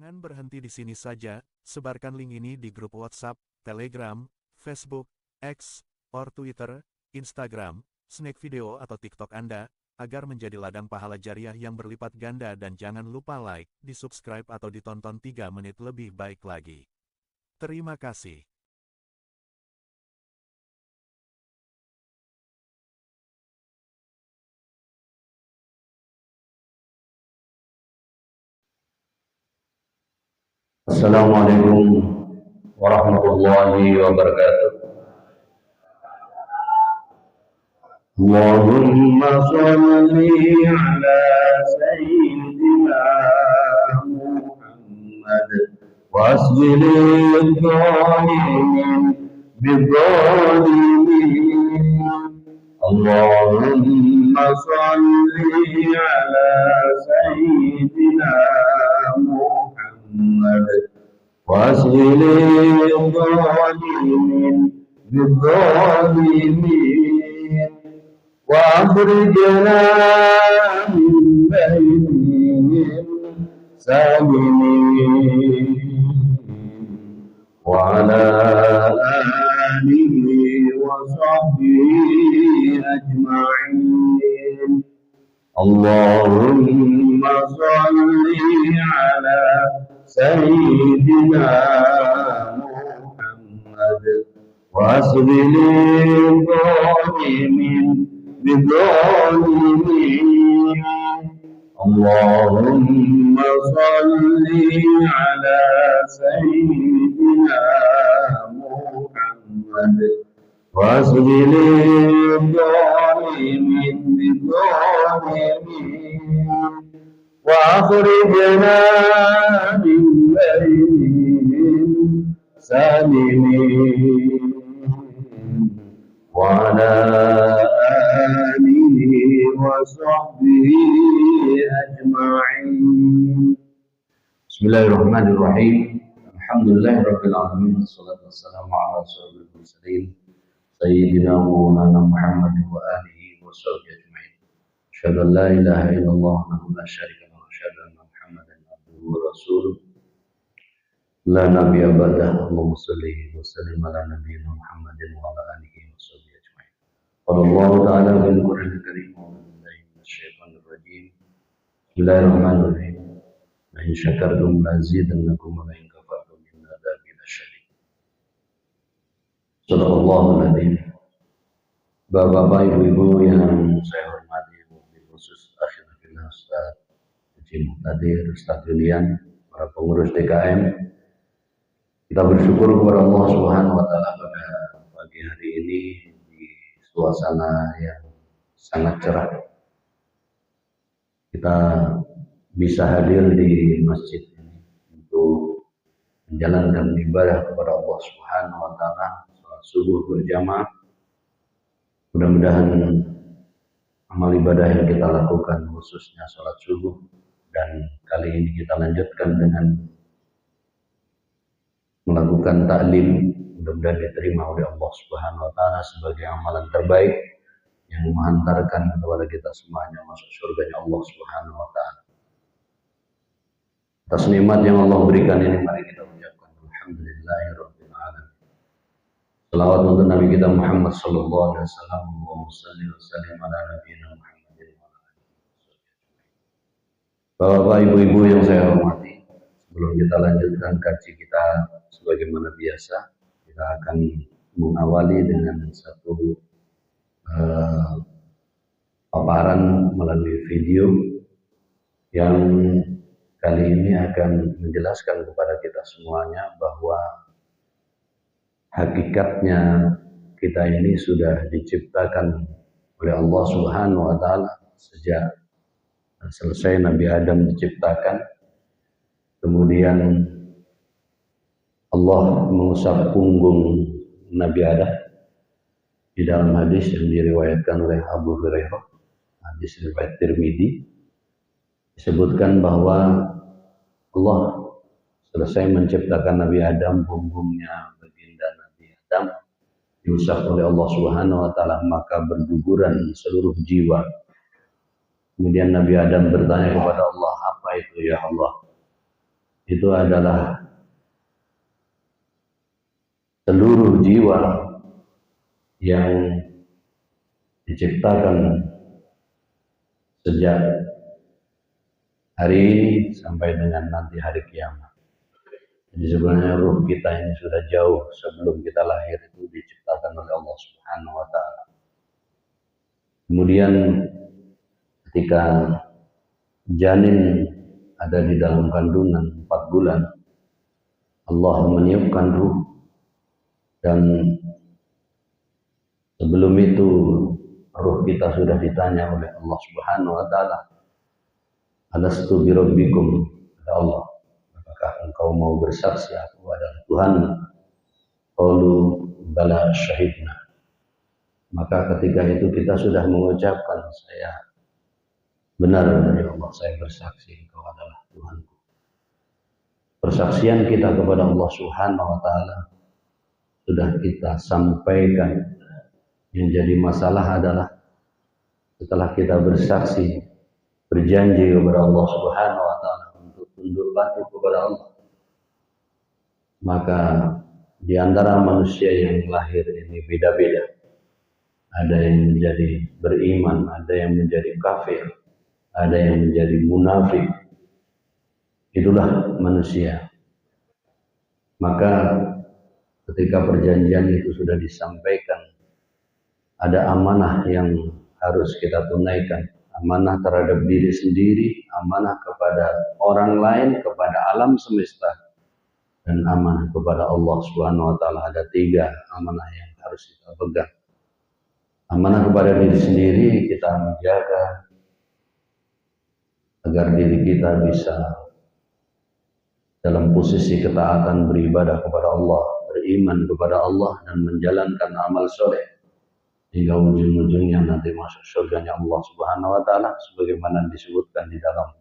Jangan berhenti di sini saja, sebarkan link ini di grup WhatsApp, Telegram, Facebook, X, or Twitter, Instagram, Snack Video atau TikTok Anda, agar menjadi ladang pahala jariah yang berlipat ganda dan jangan lupa like, di-subscribe atau ditonton 3 menit lebih baik lagi. Terima kasih. Assalamualaikum warahmatullahi wabarakatuh. Allahumma shalli ala sayyidina Muhammad wasbilil zalimin bidzalimin. Allahumma shalli ala sayyidina Muhammad واسهل الظالمين بالظالمين واخرجنا من بينهم سالمين وعلى آله وصحبه أجمعين. اللهم صل على سيدنا محمد واسبل الظالمين بالظالمين. اللهم صل على سيدنا محمد واسبل الظالمين بالظالمين وأخرجنا من بينهم سالمين وعلى آله وصحبه أجمعين. Bismillahirrahmanirrahim. Alhamdulillahirabbil alamin. Wassalatu wassalamu ala asyrofil mursalin sayyidina Maulana Muhammad wa alihi wa sahbihi ajma'in. Asyhadu an la ilaha illallah wa la syarika lahu wa asyhadu anna Muhammadan abduhu wa rasuluh. La nabiyya ba'dahu. Allahumma shalli wa sallim ala nabiyyina Muhammadin wa ala alihi wa sahbihi ajma'in. Qala Allah ta'ala fil Qur'anil Karim wa billahi minasyaitonir rajim. Bismillahirrahmanirrahim. La in syakartum la azidannakum wa la in kafartum inna adzabi lasyadid. Shadaqallahul adzim. Bapak-bapak, ibu-ibu yang saya hormati, khusus akhirnya Ustaz Haji Muqtadir, Ustaz Julian, para pengurus DKM, kita bersyukur kepada Allah Subhanahu wa Ta'ala pada pagi hari ini di suasana yang sangat cerah. Kita bisa hadir di masjid ini untuk menjalankan ibadah kepada Allah Subhanahu wa Ta'ala, salat subuh berjamaah. Mudah-mudahan amal ibadah yang kita lakukan khususnya sholat subuh dan kali ini kita lanjutkan dengan melakukan taklim, mudah-mudahan diterima oleh Allah Subhanahu wa Ta'ala sebagai amalan terbaik yang menghantarkan kepada kita semuanya masuk surganya Allah Subhanahu wa Ta'ala. Atas nikmat yang Allah berikan ini mari kita ucapkan alhamdulillahirabbil alamin. Salawat untuk Nabi kita Muhammad sallallahu alaihi wasallam. Allahumma shalli wa sallim ala nabiyyina Muhammadin wa ala alihi wasallam. Bapak, ibu-ibu yang saya hormati, sebelum kita lanjutkan kaji kita sebagaimana biasa, kita akan mengawali dengan satu paparan melalui video yang kali ini akan menjelaskan kepada kita semuanya bahwa hakikatnya kita ini sudah diciptakan oleh Allah Subhanahu wa Ta'ala sejak selesai Nabi Adam diciptakan. Kemudian Allah mengusap punggung Nabi Adam di dalam hadis yang diriwayatkan oleh Abu Hurairah, hadis riwayat Tirmidzi, disebutkan bahwa Allah selesai menciptakan Nabi Adam, punggungnya baginda Nabi Adam diusap oleh Allah Subhanahu wa Ta'ala, maka berguguran seluruh jiwa. Kemudian Nabi Adam bertanya kepada Allah, apa itu ya Allah? itu adalah seluruh jiwa yang diciptakan sejak hari ini sampai dengan nanti hari kiamat. Jadi sebenarnya ruh kita ini sudah jauh sebelum kita lahir itu diciptakan oleh Allah Subhanahu wa taala. Kemudian ketika janin ada di dalam kandungan 4 bulan, Allah meniupkan ruh, dan sebelum itu ruh kita sudah ditanya oleh Allah Subhanahu wa taala, alastu birabbikum, kata Allah, apakah engkau mau bersaksi aku adalah Tuhan? Qalu bala syahidna. Maka ketika itu kita sudah mengucapkan, saya benar ya Allah, saya bersaksi engkau adalah Tuhanku. Persaksian kita kepada Allah Subhanahu wa taala sudah kita sampaikan. Yang jadi masalah adalah setelah kita bersaksi, berjanji kepada Allah Subhanahu wa taala untuk tunduk patuh kepada Allah, maka di antara manusia yang lahir ini beda-beda. Ada yang menjadi beriman, ada yang menjadi kafir, ada yang menjadi munafik. Itulah manusia. Maka ketika perjanjian itu sudah disampaikan, ada amanah yang harus kita tunaikan. Amanah terhadap diri sendiri, amanah kepada orang lain, kepada alam semesta, dan amanah kepada Allah Subhanahu wa taala. Ada 3 amanah yang harus kita pegang. Amanah kepada diri sendiri, kita menjaga agar diri kita bisa dalam posisi ketaatan beribadah kepada Allah, beriman kepada Allah, dan menjalankan amal soleh hingga ujung-ujungnya nanti masuk surganya Allah Subhanahu wa taala, sebagaimana disebutkan di dalam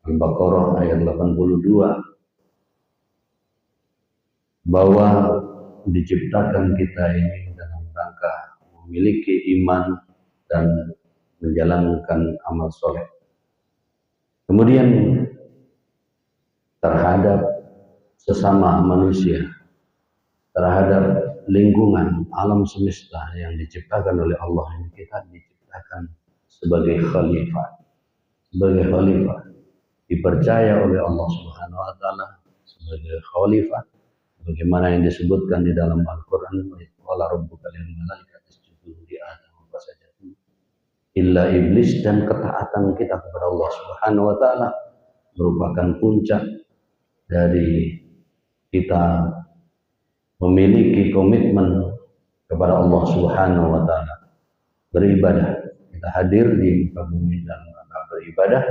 Al-Baqarah ayat 82, bahwa diciptakan kita ini dalam rangka memiliki iman dan menjalankan amal soleh. Kemudian terhadap sesama manusia, terhadap lingkungan alam semesta yang diciptakan oleh Allah ini, kita diciptakan sebagai khalifah. Sebagai khalifah, dipercaya oleh Allah Subhanahu wa taala sebagai khalifah, bagaimana yang disebutkan di dalam Al-Qur'an, wala rabbuka lil malaikati isjudu li Adam fasajadu illa iblis. Dan ketaatan kita kepada Allah Subhanahu wa taala merupakan puncak dari kita memiliki komitmen kepada Allah Subhanahu wa taala. Beribadah, kita hadir di muka bumi dan beribadah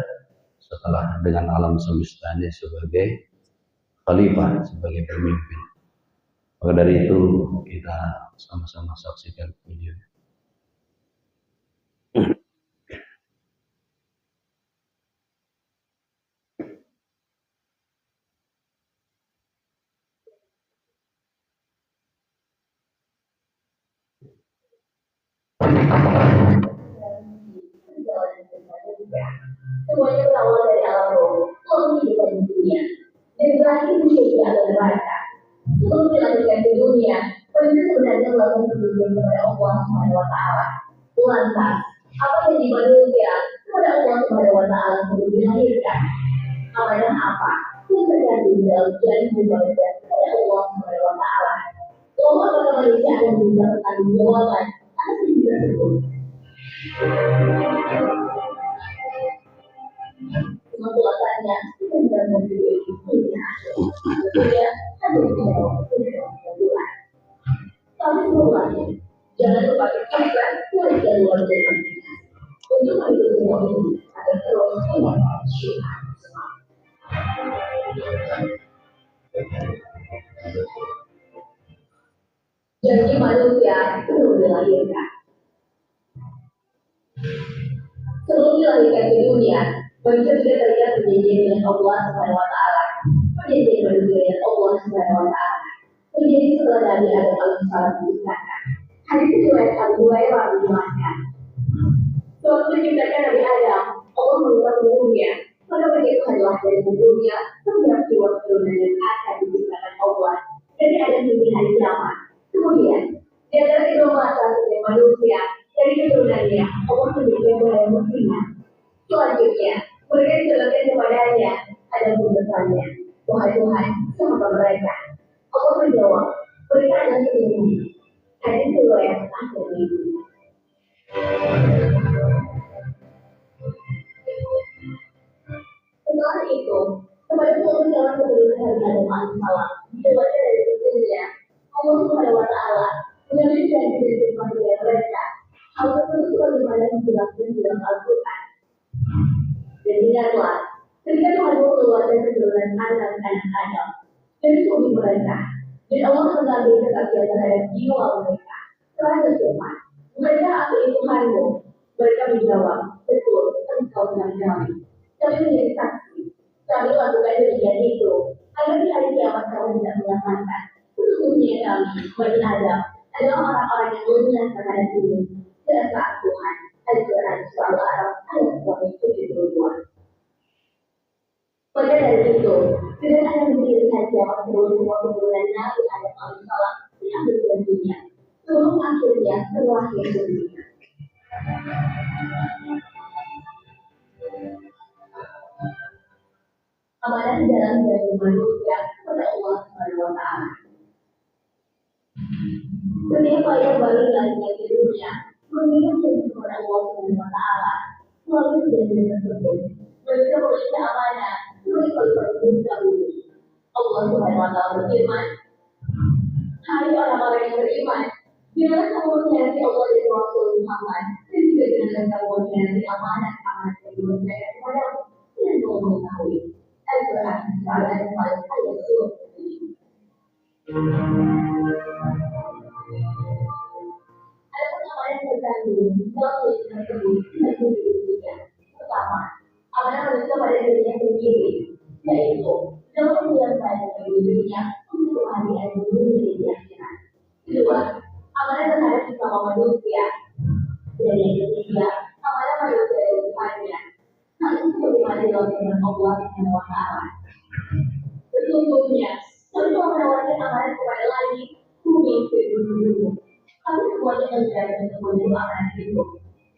setelah dengan alam semesta ini sebagai khalifah, sebagai pemimpin. Maka dari itu kita sama-sama saksikan videonya. Semuanya berawal dari alam roh, lalu kehidupan di dunia, dan berakhir menjadi alam neraka. Sebelum dilanjutkan di dunia, manusia sebenarnya melakukan perjanjian kepada Allah Subhanahu wa taala. Lantas, apa yang manusia kepada Allah Subhanahu wa taala sebelum dilahirkan? Amanah apa yang terjadi dalam jalan ibadah kepada Allah Subhanahu wa taala? Allah kepada manusia akan memberikan pertanggungjawaban atas diri tersebut. Pelaksanaannya kita tidak memiliki tentunya ada bulan. Tapi mulanya jangan lupa subscribe, like, dan luar biasa untuk mengikuti semua ini agar terus mendapat syukur semangat. Janji manusia sebelum dilahirkan. Sebelum dilahirkan ke dunia, manusia sudah terikat perjanjian dengan Allah Subhanahu wa taala. Perjanjian manusia dengan Allah Subhanahu wa taala terjadi setelah Nabi Adam alaihissalam diciptakan. Hadis riwayat Abu Hurairah menjelaskan, sewaktu diciptakan Nabi Adam, Allah mengubah tubuhnya, maka begitu adalah dari tubuhnya setiap jiwa Selanjutnya, mereka dijelaskan kepadanya, ada pun bertanya, wahai Tuhan, siapa mereka? Allah menjawab, mereka adalah seluruh. Hadis riwayat At-Tirmidzi. Setelah itu, kepada seluruh jalan keturunan Nabi Adam alaihissalam, dibaca dari bukunya, Allah Subhanahu wa Ta'ala mengambil janji dari kepada mereka. Hal tersebut sebagaimana dijelaskan dalam Al-Quran. Dan ingatlah, ketika Tuhan keluar dari keturunan anak-anak Adam dari suami mereka, dan Allah mengambil kesaksian terhadap jiwa mereka. Setelah berfirman, mereka akui Tuhanmu. Mereka menjawab, betul, engkau benar kami. Kami menjadi saksi. Kami lakukan demikian itu agar di hari kiamat kami tidak mengatakan, sesungguhnya kami, Bani Adam, adalah orang-orang yang lunas terhadap ini. Dan saat Tuhan, Al-Quran Surah Al-Araf ayat 72. Maka dari itu, dengan ada menjadi saja semua keturunan Nabi Adam alaihissalam diambil janjinya, sebelum akhirnya terlahir dunia. Amanah dalam janji manusia kepada Allah Subhanahu wa Ta'ala. Setiap ayat baru lahirnya di dunia mengingat janji kepada Allah Subhanahu wa Ta'ala melalui janji tersebut. Mereka memiliki amanah sebagai kalimat dahulu. Allah Subhanahu wa Ta'ala berfirman, hai orang-orang yang beriman, janganlah kamu mengkhianati Allah dan Rasul Muhammad, dan juga janganlah kamu mengkhianati amanah-amanah yang diberikan kepadamu dan kamu mengetahui. Al-Quran Surah Al-Anfal ayat 27. Ada amanah yang terkandung dalam tulisan tersebut tidak boleh diberikan. Pertama, amanah manusia pada dirinya sendiri, yaitu dalam menjalankan dirinya untuk kebahagiaan dunia dan di akhirat. Kedua, amanah terhadap sesama manusia. Dan yang ketiga, amanah manusia dari Tuhannya. Hal itu sebagaimana dalam firman Allah Subhanahu wa Ta'ala. Sesungguhnya, kami telah menawarkan amanah kepada langit, bumi, dan gunung-gunung. Kami semuanya menjalankan sebuah amanah itu.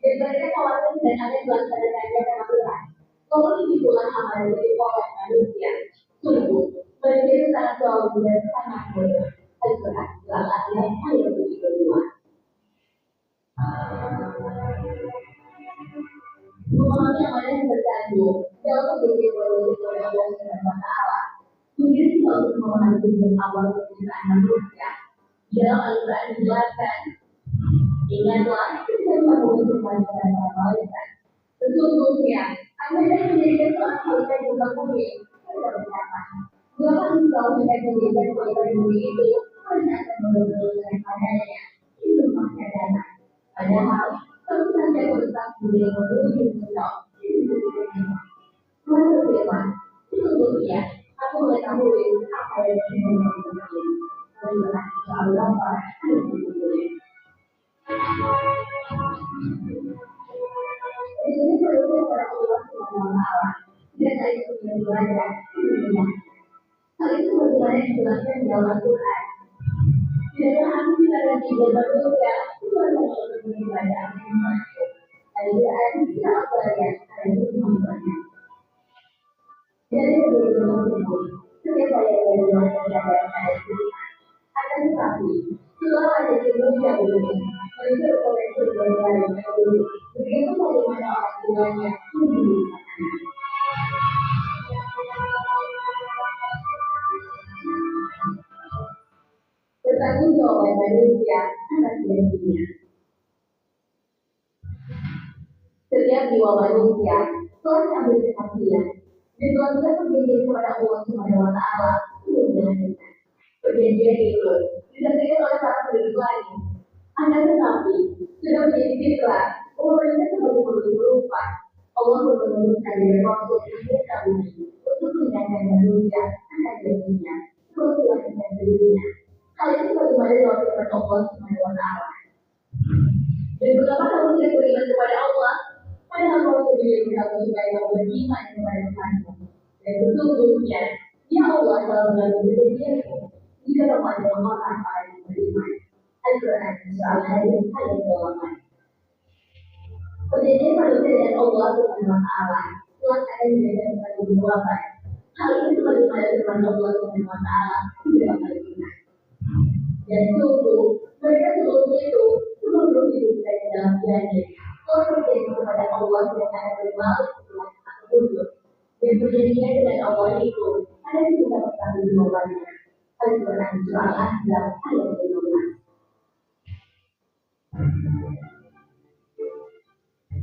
Dan mereka khawatir dan akan melaksanakannya dengan berat. Kalau itulah amanah dari orang manusia. Sungguh, mereka itu sangat jauh dan sangat bodoh. Al-Quran Surah Al-Anfal ayat 72. Memahami amanah yang terkandung dalam kejadian berwujud oleh Allah Subhanahu wa Ta'ala menjadi kita untuk memahami tujuan awal penciptaan manusia. Dalam Al-Quran dijelaskan, ingatlah ketika kamu berjumpa dengan para malaikat. Sesungguhnya, Anda yang menjadikan seorang malaikat juga bumi. Mereka berkata, mengapa engkau tidak menjadikan malaikat bumi itu? Mereka akan menurunkan padanya. Itu maksudnya dana. Padahal, kalau saja bertak bumi yang menuju engkau, itu juga memang. Tuhan berfirman, sesungguhnya, aku mengetahui apa yang ingin menjadi. Al-Quran Surah Al-Baqarah ayat 70. Ini perlu para Allah Subhanahu wa Ta'ala dan ayat yang belajar dunia. Hal itu bagaimana dijelaskan dalam Al-Quran. Tidaklah aku tidak lagi manusia Tuhan untuk beribadah yang masuk. Al-Quran tidak apa-apa ada di semuanya. Dari beberapa tersebut, setiap ayat yang dijelaskan dalam ayat ini akan tetapi setelah ada manusia ini, mereka berpotensi berbeda dengan dulu. Begitu bagaimana orang tuanya bertanggung jawab manusia atas dirinya. Setiap jiwa manusia telah diambil kesaksian dan telah berjanji kepada Allah Subhanahu wa Ta'ala untuk menjalankan. Perjanjian itu disaksikan oleh para penduduk lain. Akan tetapi sudah menjadi fitrah bahwa mereka sebagai penduduk berupa Allah menurunkan dari Rasul mereka bumi untuk mengingatkan manusia akan janjinya seperti lakukan dirinya. Hal itu bagaimana dalam firman Allah Subhanahu wa Ta'ala. Dan betapa kamu tidak beriman kepada Allah, padahal kamu sendiri kamu supaya kamu beriman kepada Tuhanmu. Dan sesungguhnya, ya Allah telah mengambil perjanjianmu jika kamu adalah orang-orang yang beriman. Al-Quran Surah Al-Hadid ayat 8. Perjanjian manusia dengan Allah Subhanahu wa taala telah ada di dalam kehidupan. Hal ini sebagaimana firman Allah Subhanahu wa taala di dalam Al-Qur'an. Dan sungguh mereka sebelumnya itu sebelum hidup di dalam janji telah berjanji kepada Allah dengan akan berbalik setelah wujud. Dan perjanjian dengan Allah itu ada di dalam pertanggungjawabannya. Al-Qur'an surah Al-Ahzab ayat 15.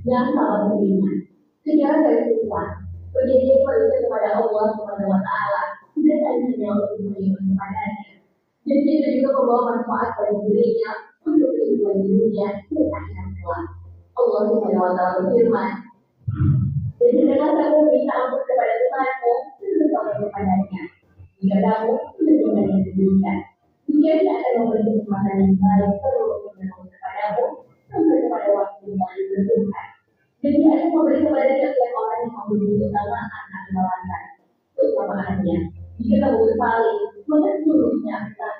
Yang salah beriman. Secara garis besar, perjanjian manusia kepada Allah Subhanahu wa taala tidak hanya untuk beriman kepadanya. Jadi itu juga membawa manfaat bagi dirinya untuk kehidupan di dunia dan akhirat kelak. Allah Subhanahu wa taala berfirman, jadi dengan kamu minta ampun kepada Tuhanmu, berdoa kepadanya. Jika kamu sudah dengan demikian, dia akan memberi kesempatan yang baik terus menerus kepadamu sampai kepada waktu yang paling bertuhan. Jadi ada memberi kepada setiap orang yang memiliki keutamaan anak melantar, keutamaannya. Jika kamu berpaling, maka seluruhnya akan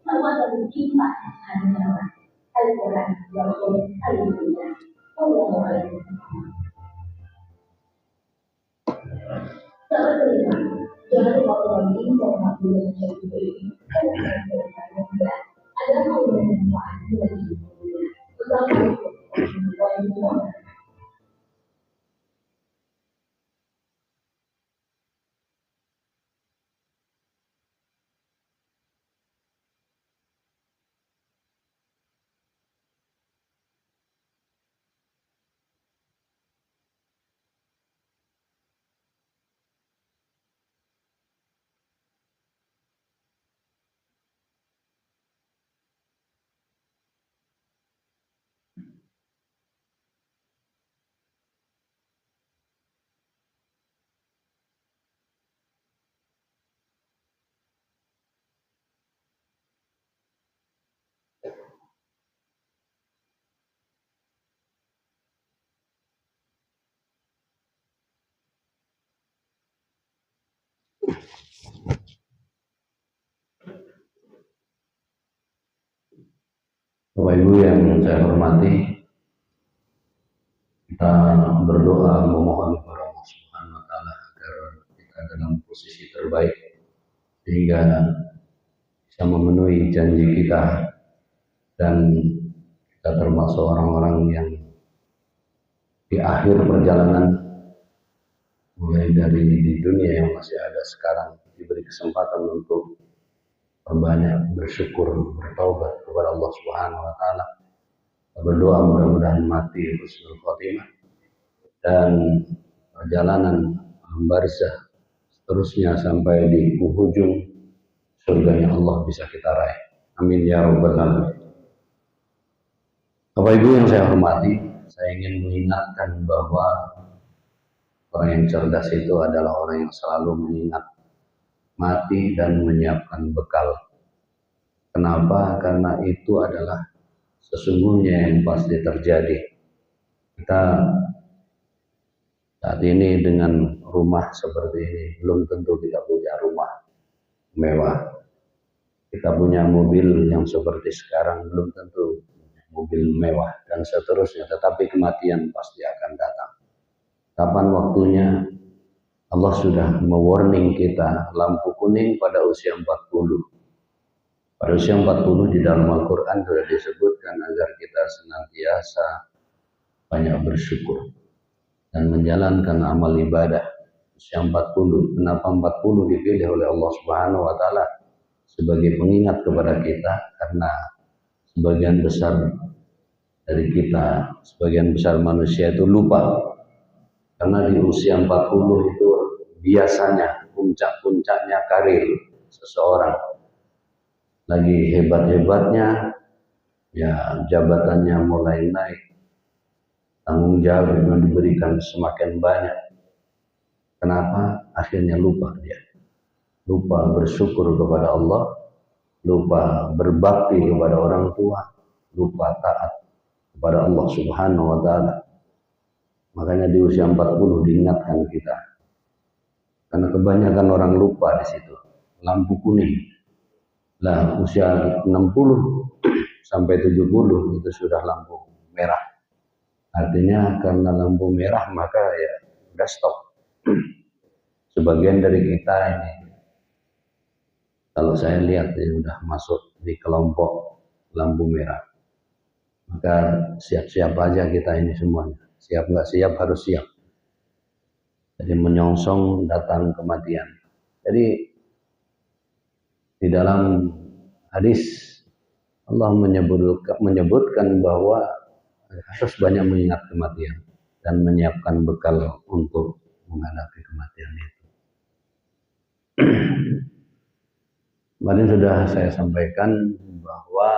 sama dan cinta hanya orang. Al-Quran, Al-Quran, Al-Quran. Allahu Akbar. Sahabat beriman, jangan lupa berbagi informasi yang menjadi ini. Adalah hal yang bermanfaat bagi dunia. Assalamualaikum warahmatullahi wabarakatuh. Bapak Ibu yang saya hormati, kita berdoa memohon kepada Allah Subhanahu wa taala agar kita dalam posisi terbaik sehingga bisa memenuhi janji kita dan kita termasuk orang-orang yang di akhir perjalanan mulai dari di dunia yang masih ada sekarang diberi kesempatan untuk berbanyak bersyukur, bertaubat kepada Allah Subhanahu wa taala. Berdoa mudah-mudahan mati husnul khotimah dan perjalanan barzah seterusnya sampai di penghujung surganya Allah bisa kita raih. Amin ya rabbal alamin. Bapak Ibu yang saya hormati, saya ingin mengingatkan bahwa orang yang cerdas itu adalah orang yang selalu mengingat mati dan menyiapkan bekal. Kenapa? Karena itu adalah sesungguhnya yang pasti terjadi. Kita saat ini dengan rumah seperti ini, belum tentu kita punya rumah mewah. Kita punya mobil yang seperti sekarang, belum tentu mobil mewah, dan seterusnya. Tetapi kematian pasti akan datang. Kapan waktunya? Allah sudah mewarning kita, lampu kuning pada usia 40. Pada usia 40 di dalam Al-Quran sudah disebutkan agar kita senantiasa banyak bersyukur dan menjalankan amal ibadah. Usia 40, kenapa 40 dipilih oleh Allah Subhanahu wa taala sebagai pengingat kepada kita? Karena sebagian besar dari kita, sebagian besar manusia itu lupa. Karena di usia 40 itu biasanya puncak-puncaknya karir seseorang. Lagi hebat-hebatnya, ya jabatannya mulai naik, tanggung jawab yang diberikan semakin banyak. Kenapa? Akhirnya lupa dia. Lupa bersyukur kepada Allah, lupa berbakti kepada orang tua, lupa taat kepada Allah Subhanahu wa taala. Makanya di usia 40 diingatkan kita. Karena kebanyakan orang lupa di situ. Lampu kuning. Lah usia 60 sampai 70 itu sudah lampu merah. Artinya karena lampu merah maka ya udah stop. Sebagian dari kita ini, kalau saya lihat ya udah masuk di kelompok lampu merah. Maka siap-siap aja kita ini semuanya. Siap nggak siap harus siap. Jadi menyongsong datang kematian. Jadi di dalam hadis Allah menyebutkan bahwa harus banyak mengingat kematian dan menyiapkan bekal untuk menghadapi kematian itu. Kemarin sudah saya sampaikan bahwa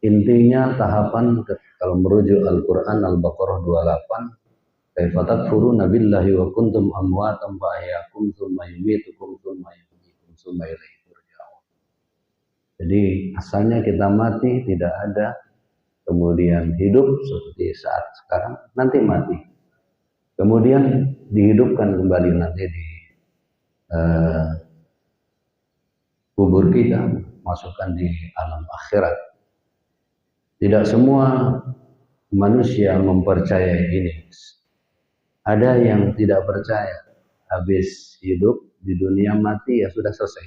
intinya tahapan kalau merujuk Al-Quran Al-Baqarah 28, kaifa takfuruna billahi wa kuntum amwatan fa ahyakum tsumma yumitukum tsumma yuhyikum tsumma ilaihi turja'un. Jadi asalnya kita mati, tidak ada, kemudian hidup seperti saat sekarang, nanti mati, kemudian dihidupkan kembali nanti di kubur kita, masukkan di alam akhirat. Tidak semua manusia mempercayai ini. Ada yang tidak percaya, habis hidup di dunia mati ya sudah selesai,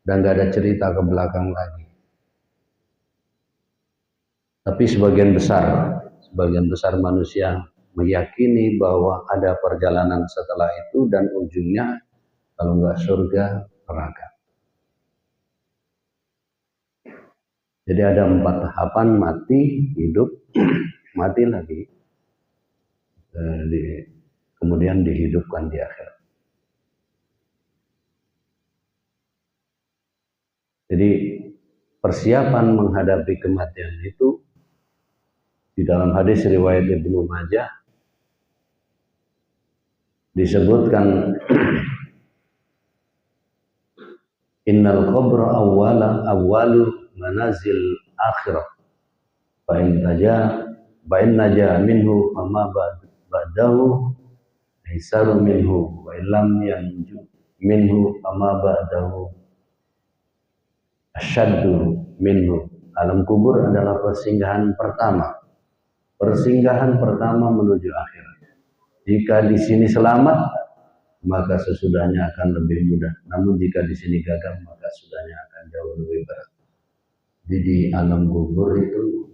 dan nggak ada cerita ke belakang lagi. Tapi sebagian besar manusia meyakini bahwa ada perjalanan setelah itu dan ujungnya kalau nggak surga, neraka. Jadi ada 4 tahapan: mati, hidup, mati lagi, kemudian dihidupkan di akhirat. Jadi persiapan menghadapi kematian itu di dalam hadis riwayat Ibnu Majah disebutkan innal qabra awwalu manazil akhirah fa in naja minhu fama ba'dahu aisaru minhu wa illam yanju minhu fama ba'dahu asyaddu minhu. Alam kubur adalah persinggahan pertama menuju akhirat. Jika di sini selamat, maka sesudahnya akan lebih mudah. Namun jika di sini gagal, maka sesudahnya akan jauh lebih berat. Jadi di alam kubur itu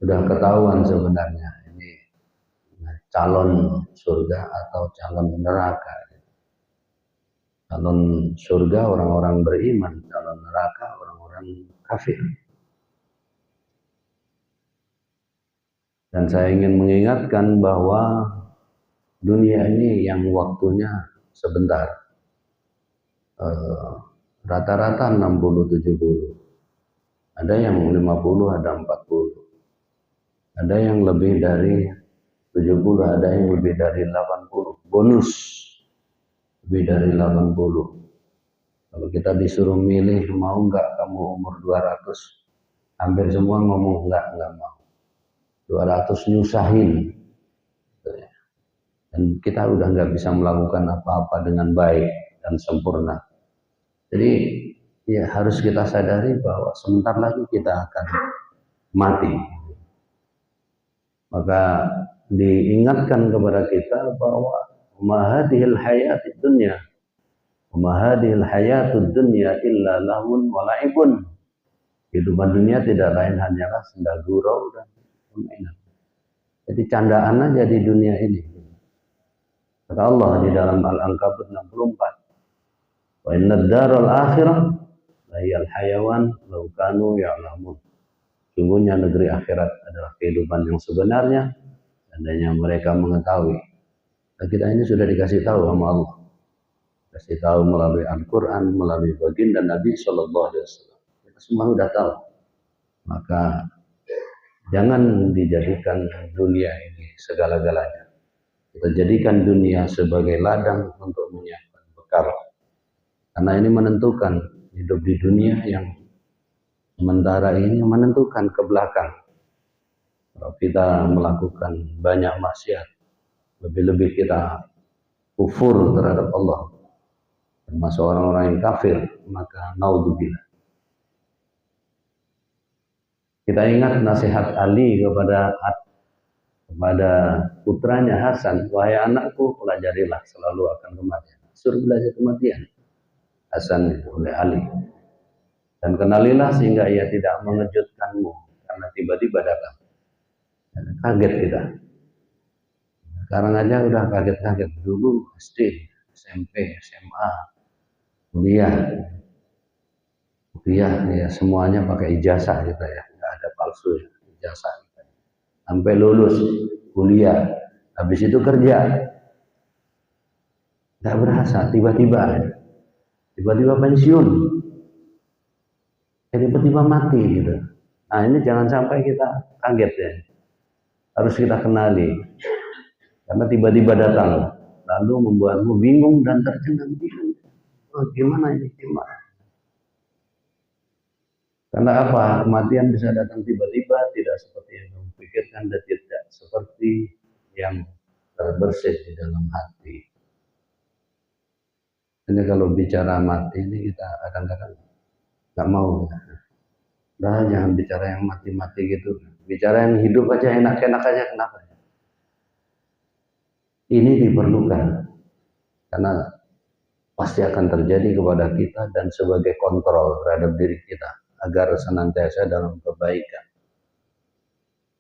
sudah ketahuan sebenarnya ini calon surga atau calon neraka. Calon surga orang-orang beriman, calon neraka orang-orang kafir. Dan saya ingin mengingatkan bahwa dunia ini yang waktunya sebentar, rata-rata 60-70, ada yang 50, ada 40, ada yang lebih dari 70, ada yang lebih dari 80, bonus lebih dari 80. Kalau kita disuruh milih, mau nggak kamu umur 200, hampir semua ngomong nggak mau. 200 nyusahin, dan kita udah nggak bisa melakukan apa-apa dengan baik dan sempurna. Jadi ya harus kita sadari bahwa sebentar lagi kita akan mati. Maka diingatkan kepada kita bahwa mahadihil hayatid dunya, mahadihil hayatud dunya illa lahun wa la'ibun. Kehidupan dunia tidak lain hanyalah senda gurau dan permainan. Jadi candaan aja di dunia ini. Kata Allah di dalam Al-Ankabut 64, wa inna ad-daral akhirah lahiyal hayawan law kanu ya'lamun. Sungguhnya negeri akhirat adalah kehidupan yang sebenarnya, seandainya mereka mengetahui. Nah, kita ini sudah dikasih tahu sama Allah, kasih tahu melalui Al-Quran, melalui baginda Nabi SAW. Kita semua sudah tahu. Maka jangan dijadikan dunia ini segala-galanya. Kita jadikan dunia sebagai ladang untuk menyiapkan bekal. Karena ini menentukan hidup di dunia yang sementara ini, menentukan ke belakang. Kalau kita melakukan banyak maksiat, lebih-lebih kita kufur terhadap Allah, termasuk orang-orang yang kafir, maka naudzubillah. Kita ingat nasihat Ali kepada putranya Hasan, wahai anakku, pelajarilah selalu akan kematian. Suruh belajar kematian Hasan itu oleh Ali. Dan kenalilah sehingga ia tidak mengejutkanmu, karena tiba-tiba datang. Kaget kita. Sekarang aja udah kaget-kaget. Dulu SD, SMP, SMA, kuliah ya semuanya pakai ijazah kita ya, nggak ada palsu ya, ijazah. Sampai lulus kuliah, habis itu kerja, nggak berasa, tiba-tiba pensiun, tiba-tiba mati gitu. Nah ini jangan sampai kita kaget ya, harus kita kenali, karena tiba-tiba datang, lalu membuatmu bingung dan tercengang-cengang. Oh, gimana ini, gimana? Karena apa? Kematian bisa datang tiba-tiba, tidak seperti yang kamu pikirkan dan tidak seperti yang terbersit di dalam hati. Ini kalau bicara mati ini kita kadang-kadang nggak mau. Nah, jangan bicara yang mati-mati gitu. Bicara yang hidup aja enak-enak aja, kenapa? Ini diperlukan karena pasti akan terjadi kepada kita dan sebagai kontrol terhadap diri kita agar senantiasa dalam kebaikan.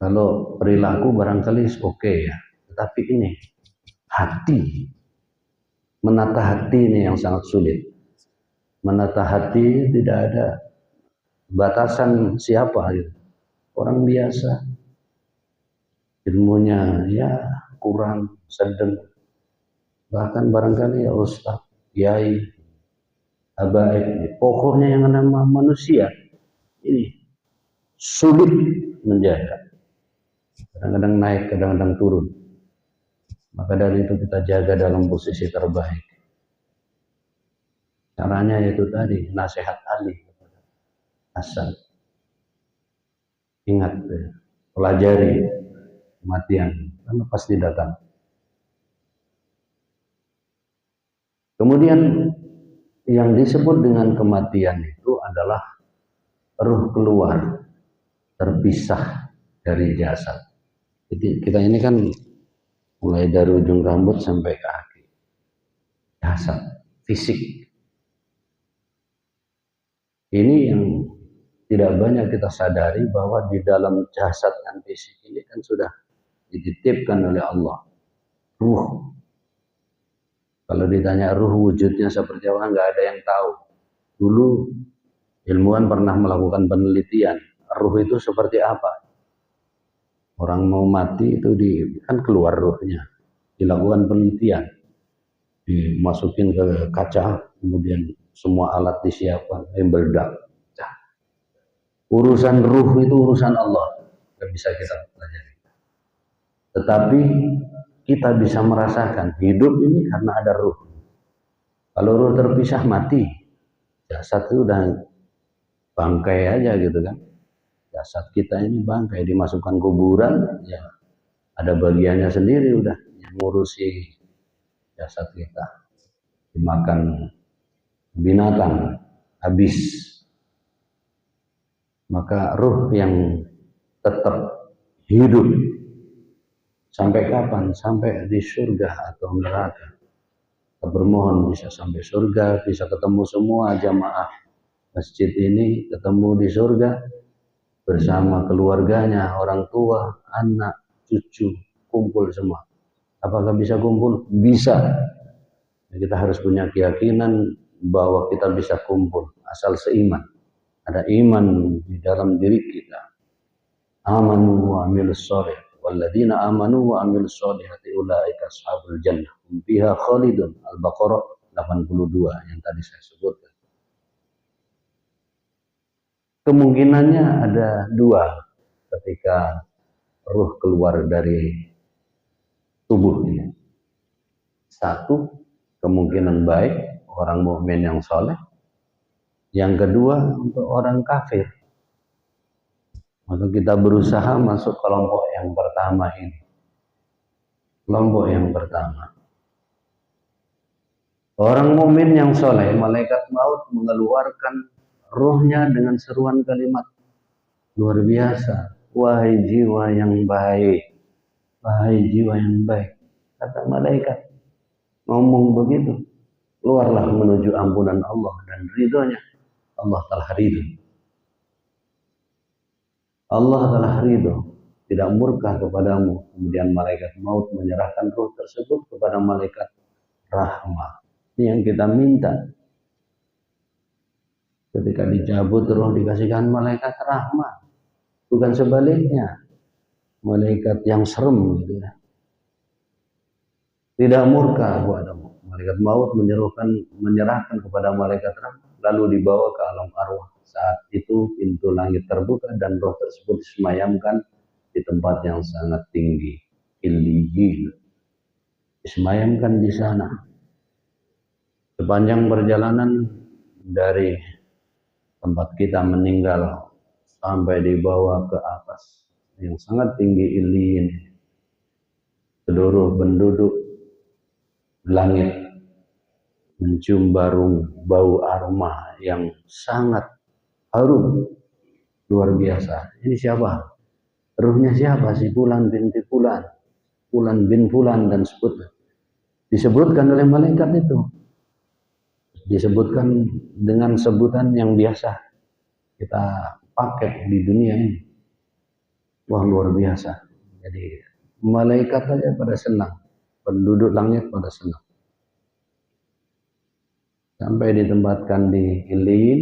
Kalau perilaku barangkali oke ya, tetapi ini hati, menata hati ini yang sangat sulit. Menata hati tidak ada batasan siapa gitu. Orang biasa, ilmunya ya kurang, sedang, bahkan barangkali ya ustaz, kiai, habaib, pokoknya yang nama manusia ini sulit menjaga. Kadang-kadang naik, kadang-kadang turun. Maka dari itu kita jaga dalam posisi terbaik. Caranya yaitu tadi, nasihat Ali kepada Hasan. Ingat, pelajari kematian, karena pasti datang. Kemudian yang disebut dengan kematian itu adalah ruh keluar, terpisah dari jasad. Jadi kita ini kan mulai dari ujung rambut sampai kaki, jasad, fisik. Ini yang tidak banyak kita sadari bahwa di dalam jasad dan fisik ini kan sudah dititipkan oleh Allah ruh. Kalau ditanya ruh wujudnya seperti apa, nggak ada yang tahu. Dulu ilmuwan pernah melakukan penelitian, ruh itu seperti apa. Orang mau mati itu kan keluar ruhnya, dilakukan penelitian, dimasukin ke kaca, kemudian semua alat disiapkan, meledak. Urusan ruh itu urusan Allah, nggak bisa kita pelajari. Tetapi kita bisa merasakan hidup ini karena ada ruh. Kalau ruh terpisah mati, jasad itu udah bangkai aja gitu kan. Jasad kita ini bangkai, dimasukkan kuburan, ya ada bagiannya sendiri udah yang ngurusi jasad kita. Dimakan binatang, habis. Maka ruh yang tetap hidup sampai kapan? Sampai di surga atau neraka. Kita bermohon bisa sampai surga, bisa ketemu semua jamaah masjid ini, ketemu di surga bersama keluarganya, orang tua, anak, cucu, kumpul semua. Apakah bisa kumpul? Bisa. Kita harus punya keyakinan bahwa kita bisa kumpul asal seiman. Ada iman di dalam diri kita. Amanu wa amilus sholih, walladzina amanu wa amilus sholihati ulaika ashabul jannah hum fiha khalidun. Al-Baqarah 82 yang tadi saya sebutkan. Kemungkinannya ada dua ketika ruh keluar dari tubuh ini. Satu, kemungkinan baik, orang mukmin yang soleh. Yang kedua, untuk orang kafir. Maka kita berusaha masuk kelompok yang pertama ini. Kelompok yang pertama. Orang mukmin yang soleh, malaikat maut mengeluarkan ruhnya dengan seruan kalimat Luar biasa. Wahai jiwa yang baik. Wahai jiwa yang baik. Kata malaikat. Ngomong begitu. Keluarlah menuju ampunan Allah dan ridhonya. Allah telah ridho. Allah telah ridho. Tidak murka kepadamu. Kemudian malaikat maut menyerahkan ruh tersebut kepada malaikat rahmah. Ini yang kita minta. Ketika dicabut ruh dikasihkan malaikat rahmah. Bukan sebaliknya. Malaikat yang serem gitu ya. Tidak murka kepadamu. Malaikat maut menyerahkan kepada malaikat rahmah. Lalu dibawa ke alam arwah. Saat itu pintu langit terbuka dan roh tersebut disemayamkan di tempat yang sangat tinggi. Illiyin. Disemayamkan di sana. Sepanjang perjalanan dari tempat kita meninggal sampai dibawa ke atas yang sangat tinggi Illiyin. Seluruh penduduk langit mencium bau aroma yang sangat harum, luar biasa. Ini siapa? Ruhnya siapa? Si Fulan binti Fulan, Fulan bin Fulan dan sebutnya. Disebutkan oleh malaikat itu. Disebutkan dengan sebutan yang biasa kita pakai di dunia ini. Wah, luar biasa. Jadi malaikat saja pada senang. Penduduk langit pada senang. Sampai ditempatkan di Illiyin.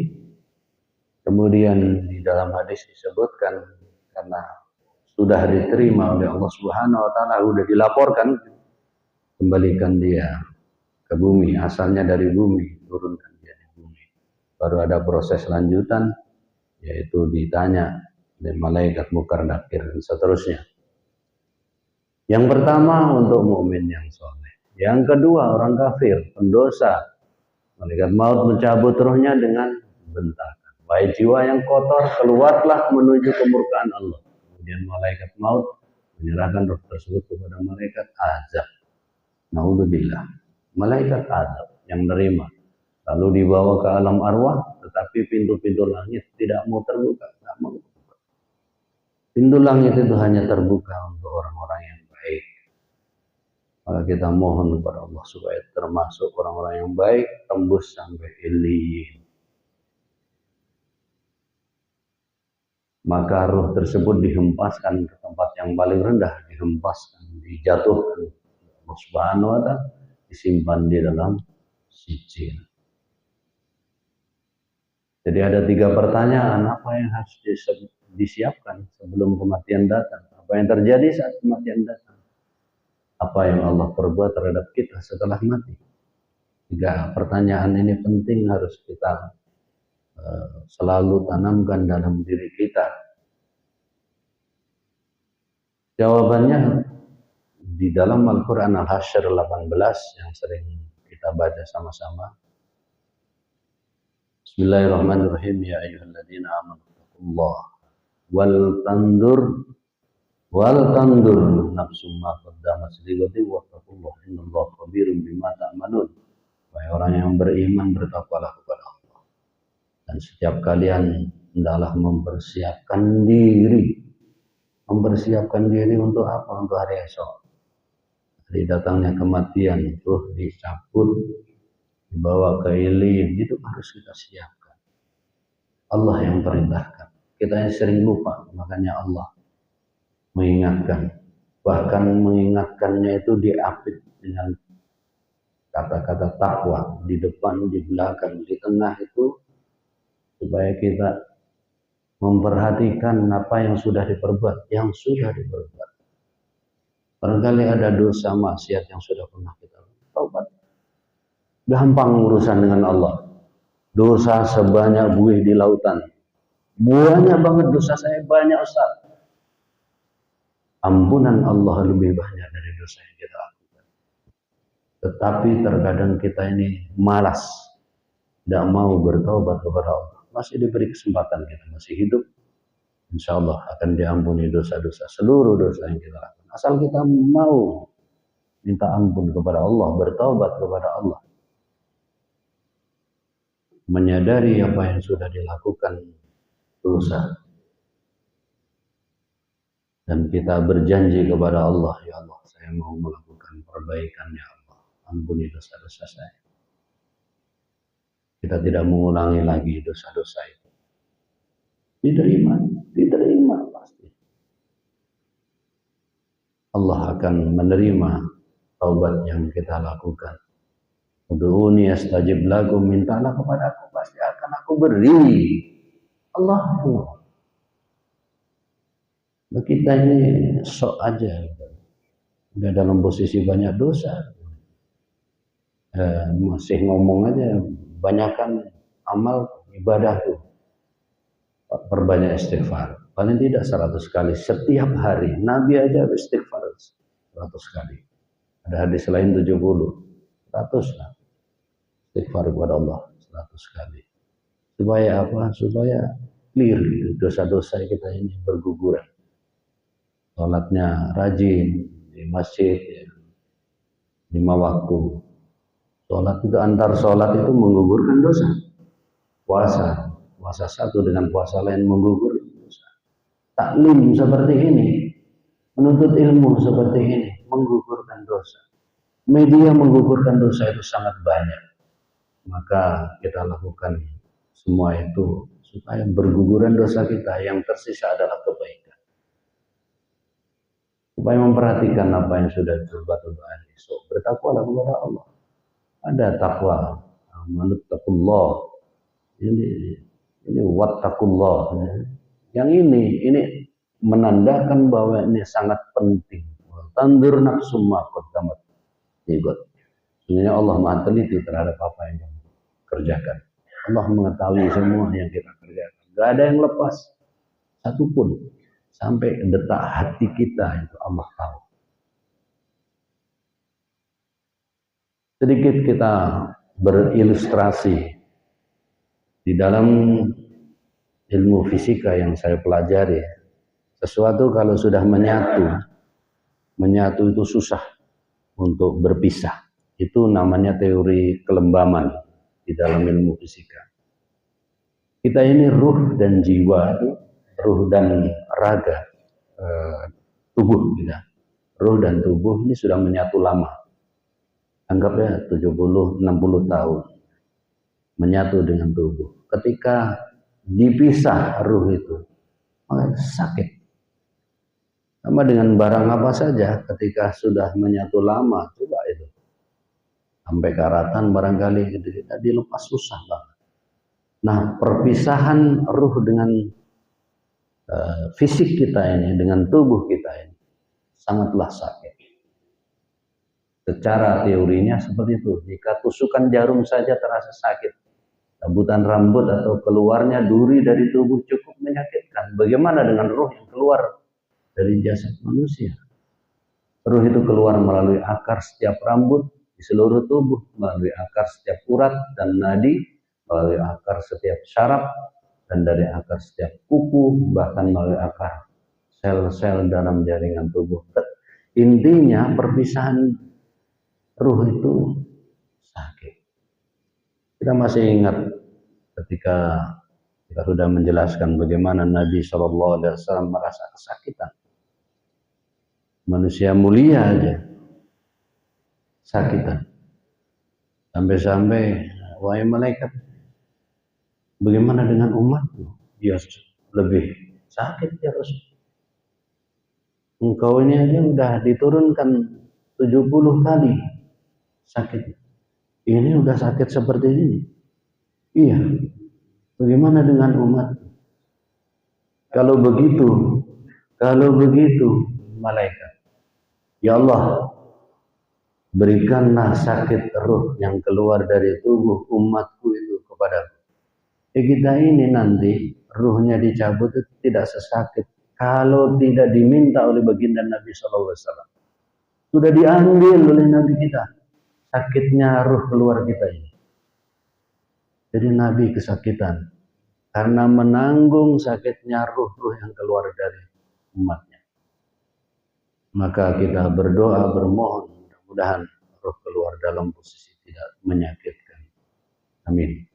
Kemudian di dalam hadis disebutkan karena sudah diterima oleh Allah Subhanahu wa taala, sudah dilaporkan, kembalikan dia ke bumi, asalnya dari bumi, turunkan dia di bumi. Baru ada proses lanjutan, yaitu ditanya oleh malaikat Munkar Nakir dan seterusnya. Yang pertama untuk mukmin yang soleh. Yang kedua orang kafir, pendosa. Malaikat maut mencabut rohnya dengan bentakan. Wahai jiwa yang kotor, keluarlah menuju kemurkaan Allah. Kemudian malaikat maut menyerahkan roh tersebut kepada malaikat azab. Naudzubillah. Malaikat azab yang menerima. Lalu dibawa ke alam arwah, tetapi pintu-pintu langit tidak mau terbuka. Tidak mau. Pintu langit itu hanya terbuka untuk orang-orang yang baik. Maka kita mohon kepada Allah supaya termasuk orang-orang yang baik, tembus sampai Illiyin. Maka ruh tersebut dihempaskan ke tempat yang paling rendah, dihempaskan, dijatuhkan. Allah Subhanahu wa taala disimpan di dalam sijil. Jadi ada 3 pertanyaan, apa yang harus disiapkan sebelum kematian datang? Apa yang terjadi saat kematian datang? Apa yang Allah perbuat terhadap kita setelah mati? 3 pertanyaan ini penting, harus kita selalu tanamkan dalam diri kita. Jawabannya di dalam Al-Quran Al-Hasyr 18 yang sering kita baca sama-sama. Bismillahirrahmanirrahim. Ya ayyuhalladzina amanu taqullaha wal tandur nafsum ma qaddamat lighadin wattaqullaha innallaha khabirum bima ta'malun. Wahai orang yang beriman, bertakwalah kepada Allah. Dan setiap kalian hendaklah mempersiapkan diri. Mempersiapkan diri untuk apa? Untuk hari esok. Hari datangnya kematian, ruh dicabut, dibawa ke Illiyin, itu harus kita siapkan. Allah yang perintahkan. Kita yang sering lupa, makanya Allah mengingatkan. Bahkan mengingatkannya itu diapit dengan kata-kata takwa, di depan, di belakang, di tengah itu, supaya kita memperhatikan apa yang sudah diperbuat, Barangkali ada dosa maksiat yang sudah pernah kita taubat. Gampang urusan dengan Allah. Dosa sebanyak buih di lautan. Banyak banget dosa saya, banyak Ustaz. Ampunan Allah lebih banyak dari dosa yang kita lakukan. Tetapi terkadang kita ini malas, tidak mau bertaubat kepada Allah. Masih diberi kesempatan, kita masih hidup, insya Allah akan diampuni dosa-dosa, seluruh dosa yang kita lakukan. Asal kita mau minta ampun kepada Allah, bertaubat kepada Allah, menyadari apa yang sudah dilakukan dosa, Dan kita berjanji kepada Allah, ya Allah, saya mau melakukan perbaikan, ya Allah, ampuni dosa-dosa saya. Kita tidak mengulangi lagi dosa-dosa itu. Diterima pasti. Allah akan menerima taubat yang kita lakukan. Ud'uni astajib lakum, mintalah kepadaku, pasti akan aku beri. Allah. Nah, kita ini sok aja, udah dalam posisi banyak dosa, masih ngomong aja, banyakkan amal ibadah tuh, perbanyak istighfar, paling tidak 100 kali setiap hari. Nabi aja istighfar 100 kali. Ada hadis lain 70, 100 lah istighfar kepada Allah 100 kali. Supaya apa? Supaya clear gitu, dosa-dosa kita ini berguguran. Sholatnya rajin di masjid, ya, 5 waktu. Sholat itu, antar sholat itu menggugurkan dosa. Puasa satu dengan puasa lain menggugurkan dosa. Taklim seperti ini, menuntut ilmu seperti ini menggugurkan dosa. Media menggugurkan dosa itu sangat banyak. Maka kita lakukan semua itu supaya berguguran dosa kita, yang tersisa adalah kebaikan. Supaya memperhatikan apa yang sudah berbuat untuk hari esok. Bertakwalah kepada Allah. Ada takwa, manuttaqullah. Ini wattaqullah. Yang ini menandakan bahwa ini sangat penting. Tandur nafsum ma qaddamat. Sebenarnya Allah Maha teliti terhadap apa yang kita kerjakan. Allah mengetahui semua yang kita kerjakan. Gak ada yang lepas satupun. Sampai detak hati kita itu Allah tahu. Sedikit kita berilustrasi di dalam ilmu fisika yang saya pelajari. Sesuatu kalau sudah menyatu itu susah untuk berpisah. Itu namanya teori kelembaman di dalam ilmu fisika. Kita ini ruh dan jiwa, ruh dan raga, tubuh kita. Ruh dan tubuh ini sudah menyatu lama. Anggapnya 70-60 tahun menyatu dengan tubuh. Ketika dipisah ruh itu, maka sakit. Sama dengan barang apa saja, ketika sudah menyatu lama, coba itu sampai karatan barangkali kita dilepas susah banget. Nah, perpisahan ruh dengan fisik kita ini, dengan tubuh kita ini sangatlah sakit. Secara teorinya seperti itu. Jika tusukan jarum saja terasa sakit, cabutan rambut atau keluarnya duri dari tubuh cukup menyakitkan. Bagaimana dengan ruh yang keluar dari jasad manusia? Ruh itu keluar melalui akar setiap rambut di seluruh tubuh, melalui akar setiap urat dan nadi, melalui akar setiap syaraf, dan dari akar setiap kuku, bahkan melalui akar sel-sel dalam jaringan tubuh. Intinya perpisahan ruh itu sakit. Kita masih ingat ketika kita sudah menjelaskan bagaimana Nabi SAW merasa kesakitan. Manusia mulia aja sakitan. Sampai-sampai, wahai malaikat, bagaimana dengan umatku? Dia lebih sakit ya Rasul. Engkau ini aja udah diturunkan 70 kali sakit. Ini udah sakit seperti ini. Iya. Bagaimana dengan umat? Kalau begitu malaikat, ya Allah, berikanlah sakit ruh yang keluar dari tubuh umatku itu kepadaku. Kita ini nanti ruhnya dicabut itu tidak sesakit kalau tidak diminta oleh baginda Nabi SAW. Sudah diambil oleh Nabi kita sakitnya ruh keluar kita ini. Jadi Nabi kesakitan karena menanggung sakitnya ruh-ruh yang keluar dari umatnya. Maka kita berdoa, bermohon, mudah-mudahan ruh keluar dalam posisi tidak menyakitkan. Amin.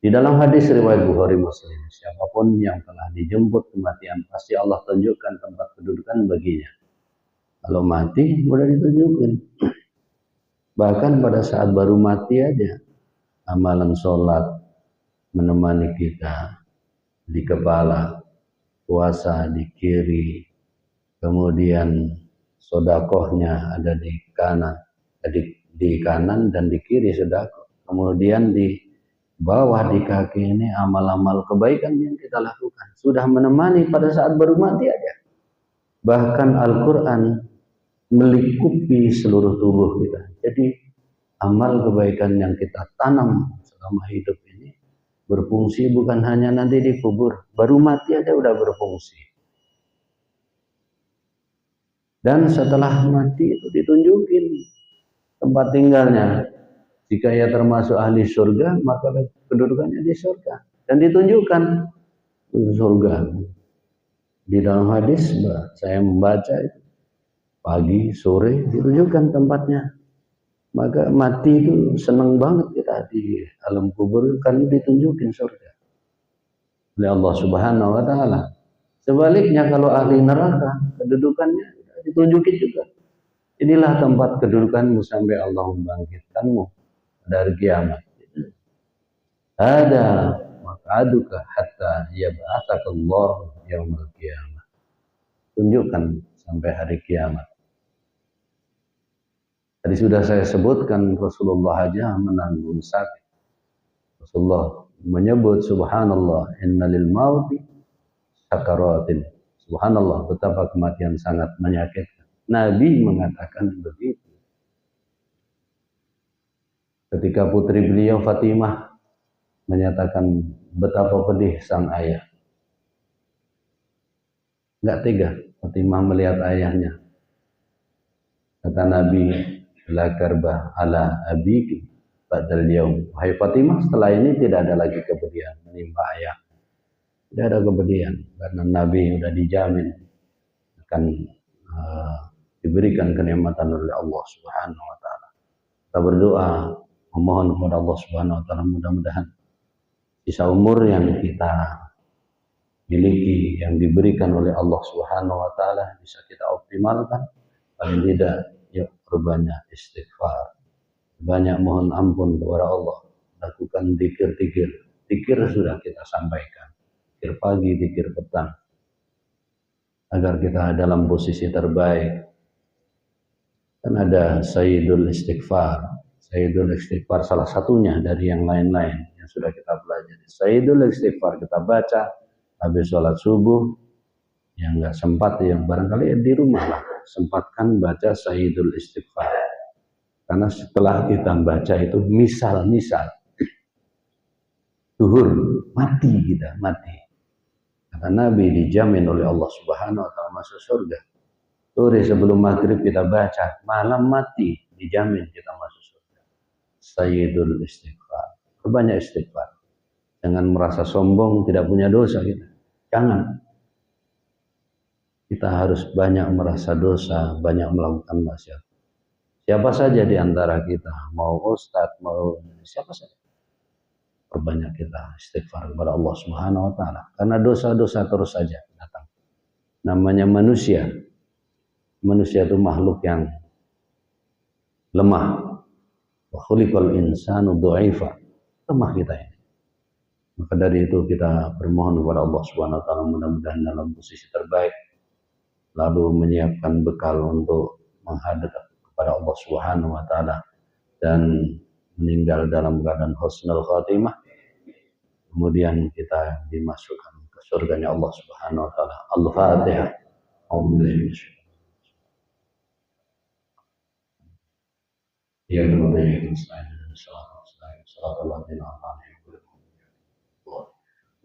Di dalam hadis riwayat Bukhari Muslim, siapapun yang telah dijemput kematian, pasti Allah tunjukkan tempat kedudukan baginya. Kalau mati, udah ditunjukin. Bahkan pada saat baru mati aja, amalan sholat menemani kita di kepala, puasa di kiri, kemudian sodakohnya ada di kanan dan di kiri sodakoh. Kemudian di bawah di kaki ini amal-amal kebaikan yang kita lakukan sudah menemani pada saat baru mati aja. Bahkan Al-Quran melingkupi seluruh tubuh kita. Jadi amal kebaikan yang kita tanam selama hidup ini berfungsi bukan hanya nanti dikubur, baru mati aja udah berfungsi. Dan setelah mati itu ditunjukin tempat tinggalnya. Jika ia termasuk ahli surga, maka kedudukannya di surga. Dan ditunjukkan surga. Di dalam hadis, saya membaca itu. Pagi, sore, ditunjukkan tempatnya. Maka mati itu senang banget kita di alam kubur, karena ditunjukin surga. Oleh Allah Subhanahu wa Ta'ala. Sebaliknya kalau ahli neraka, kedudukannya ditunjukin juga. Inilah tempat kedudukanmu sampai Allah membangkitkanmu dari kiamat. Ada maq'aduka hatta yab'atsakallahu yaumil qiyamah. Tunjukkan sampai hari kiamat. Tadi sudah saya sebutkan Rasulullah aja menanggung sakit. Rasulullah menyebut subhanallah innalil mauti sakaratin. Subhanallah, betapa kematian sangat menyakitkan. Nabi mengatakan begitu. Ketika putri beliau Fatimah menyatakan betapa pedih sang ayah. Enggak tega Fatimah melihat ayahnya. Kata Nabi, la karbah ala abiki ba'dal yaum. Wahai Fatimah, setelah ini tidak ada lagi kepedihan menimpa ayah. Tidak ada kepedihan karena Nabi sudah dijamin akan diberikan kenikmatan oleh Allah Subhanahu wa Ta'ala. Kita berdoa memohon kepada Allah Subhanahu wa Ta'ala, mudah-mudahan sisa umur yang kita miliki yang diberikan oleh Allah Subhanahu wa Ta'ala bisa kita optimalkan. Paling tidak ya berbanyak istighfar, banyak mohon ampun kepada Allah, lakukan zikir-zikir. Zikir sudah kita sampaikan, zikir pagi, zikir petang, agar kita dalam posisi terbaik. Kan ada Sayyidul Istighfar. Sayyidul Istighfar salah satunya dari yang lain-lain yang sudah kita pelajari. Sayyidul Istighfar kita baca habis sholat subuh, yang nggak sempat ya barangkali di rumah lah, sempatkan baca Sayyidul Istighfar. Karena setelah kita baca itu misal zuhur mati kita, mati. Kata Nabi dijamin oleh Allah Subhanahu wa Ta'ala masuk surga. Sore sebelum maghrib kita baca, malam mati dijamin kita masuk surga. Sayyidul Istighfar. Berbanyak istighfar. Jangan merasa sombong tidak punya dosa kita. Jangan. Kita harus banyak merasa dosa, banyak melakukan maksiat. Siapa saja di antara kita, mau ustadz, mau siapa saja, perbanyak kita istighfar kepada Allah Subhanahu wa Ta'ala. Karena dosa-dosa terus saja datang. Namanya manusia. Manusia itu makhluk yang lemah. Wa khuliqal insanu dha'ifa. Lemah kita ini. Maka dari itu kita bermohon kepada Allah Subhanahu wa Ta'ala mudah-mudahan dalam posisi terbaik, lalu menyiapkan bekal untuk menghadap kepada Allah Subhanahu wa Ta'ala dan meninggal dalam keadaan husnul khatimah. Kemudian kita dimasukkan ke surganya Allah Subhanahu wa Ta'ala. Al-Fatihah. Ya Rabbi,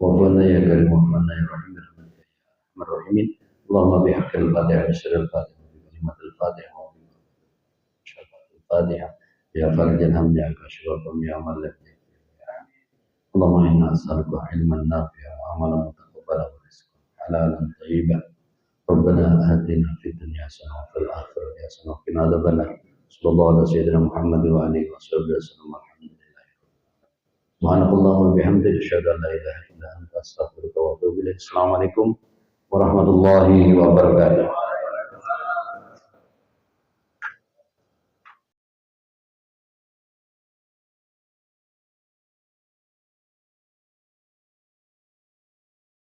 Allahumma ya karim wa ya rahim ar-rahimin. Allahumma bihaqqil Fatihah wa sirril Fatihah wa kalimatil Fatihah wa syafatul Fatihah ya farjan hamdi ya kashifam ya malik. Allahumma inna as'aluka ilman nafi'a wa amalan mutaqabbala wa rizqan halalan thayyiban. Rabbana atina fid dunya hasanah wa fil akhirati hasanah wa qina adzabannar. Sallallahu alaihi wa sallam Muhammad wa alihi wa sahbihi wasallam. Alhamdulillah. Subhanakallahumma bihamdika asyhadu an la ilaha illa anta astaghfiruka wa atubu ilaik. Assalamualaikum warahmatullahi wabarakatuh.